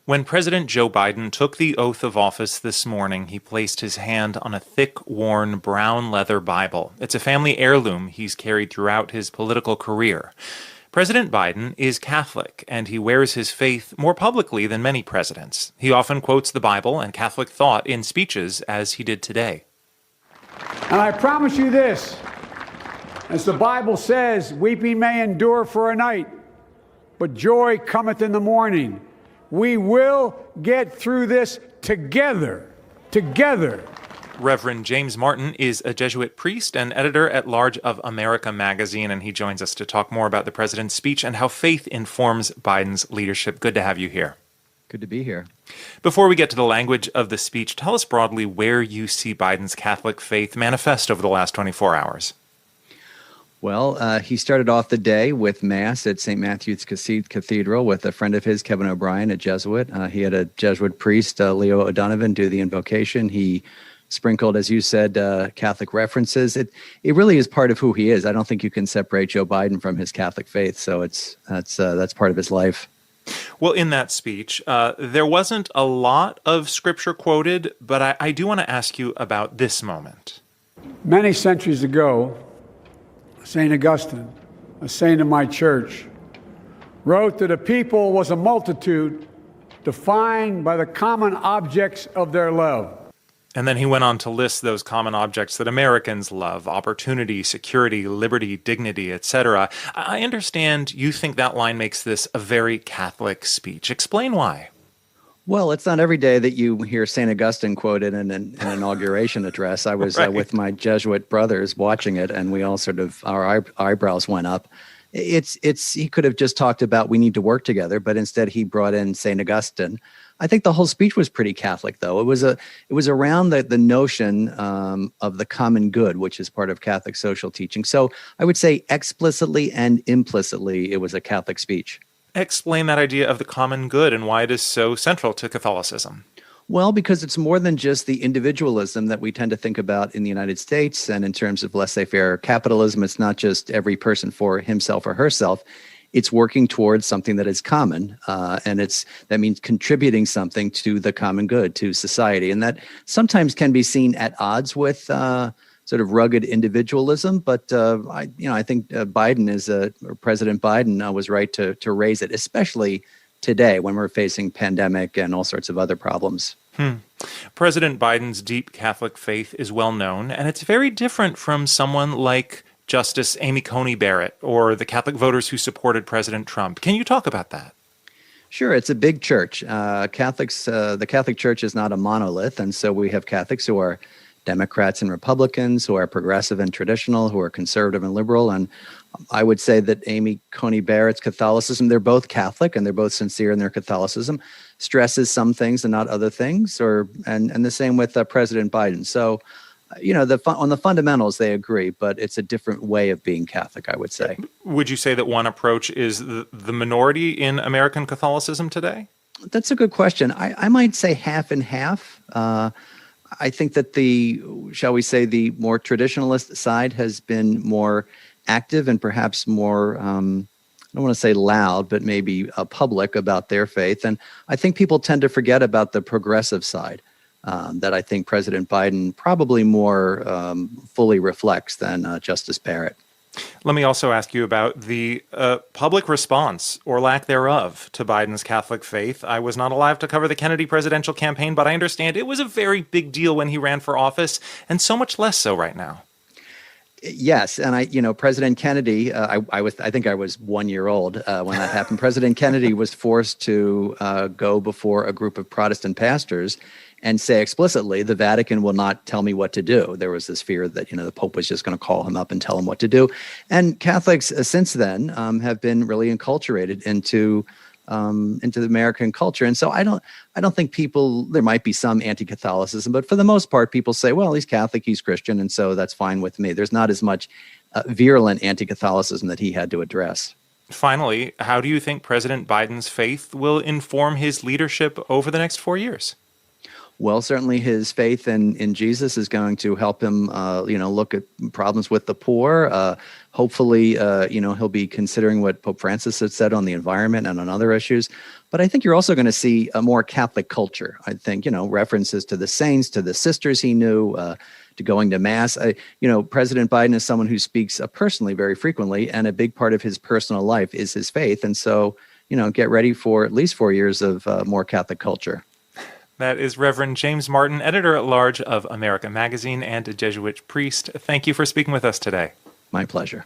When President Joe Biden took the oath of office this morning, he placed his hand on a thick, worn, brown leather Bible. It's a family heirloom he's carried throughout his political career. President Biden is Catholic, and he wears his faith more publicly than many presidents. He often quotes the Bible and Catholic thought in speeches, as he did today. And I promise you this, as the Bible says, weeping may endure for a night, but joy cometh in the morning. We will get through this together. Reverend James Martin is a Jesuit priest and editor-at-large of America magazine, and he joins us to talk more about the president's speech and how faith informs Biden's leadership. Good to have you here. Good to be here. Before we get to the language of the speech, tell us broadly where you see Biden's Catholic faith manifest over the last 24 hours. Well, he started off the day with Mass at St. Matthew's Cathedral with a friend of his, Kevin O'Brien, a Jesuit. He had a Jesuit priest, Leo O'Donovan, do the invocation. He sprinkled, as you said, Catholic references. It really is part of who he is. I don't think you can separate Joe Biden from his Catholic faith, so that's part of his life. Well, in that speech, there wasn't a lot of scripture quoted, but I do want to ask you about this moment. Many centuries ago, St. Augustine, a saint of my church, wrote that a people was a multitude defined by the common objects of their love. And then he went on to list those common objects that Americans love: opportunity, security, liberty, dignity, etc. I understand you think that line makes this a very Catholic speech. Explain why. Well, it's not every day that you hear St. Augustine quoted in an inauguration address. I was Right. with my Jesuit brothers watching it, and we all our eyebrows went up. He could have just talked about we need to work together, but instead he brought in St. Augustine. I think the whole speech was pretty Catholic, though. It was around the notion of the common good, which is part of Catholic social teaching. So I would say explicitly and implicitly, it was a Catholic speech. Explain that idea of the common good and why it is so central to Catholicism. Well, because it's more than just the individualism that we tend to think about in the United States, and in terms of laissez-faire capitalism, it's not just every person for himself or herself. It's working towards something that is common, and that means contributing something to the common good, to society, and that sometimes can be seen at odds with sort of rugged individualism. But I think President Biden was right to raise it, especially today when we're facing pandemic and all sorts of other problems. President Biden's deep Catholic faith is well known, and it's very different from someone like Justice Amy Coney Barrett or the Catholic voters who supported President Trump. Can you talk about that? Sure, it's a big church. The Catholic Church is not a monolith, and so we have Catholics who are Democrats and Republicans, who are progressive and traditional, who are conservative and liberal. And I would say that Amy Coney Barrett's Catholicism, they're both Catholic and they're both sincere in their Catholicism, stresses some things and not other things, and the same with President Biden. So, on the fundamentals, they agree, but it's a different way of being Catholic, I would say. Would you say that one approach is the minority in American Catholicism today? That's a good question. I might say half and half. I think that the more traditionalist side has been more active and perhaps more, I don't want to say loud, but maybe public about their faith. And I think people tend to forget about the progressive side that I think President Biden probably more fully reflects than Justice Barrett. Let me also ask you about the public response, or lack thereof, to Biden's Catholic faith. I was not alive to cover the Kennedy presidential campaign, but I understand it was a very big deal when he ran for office, and so much less so right now. Yes, and President Kennedy, I think I was 1 year old when that happened. President Kennedy was forced to go before a group of Protestant pastors and say explicitly, the Vatican will not tell me what to do. There was this fear that, the Pope was just going to call him up and tell him what to do. And Catholics since then have been really enculturated into the American culture. And so I don't think there might be some anti-Catholicism, but for the most part, people say, well, he's Catholic, he's Christian, and so that's fine with me. There's not as much virulent anti-Catholicism that he had to address. Finally, how do you think President Biden's faith will inform his leadership over the next 4 years? Well, certainly his faith in Jesus is going to help him, look at problems with the poor. Hopefully, he'll be considering what Pope Francis had said on the environment and on other issues. But I think you're also going to see a more Catholic culture. I think, references to the saints, to the sisters he knew, to going to Mass. President Biden is someone who speaks personally very frequently, and a big part of his personal life is his faith. And so, get ready for at least 4 years of more Catholic culture. That is Reverend James Martin, editor-at-large of America Magazine and a Jesuit priest. Thank you for speaking with us today. My pleasure.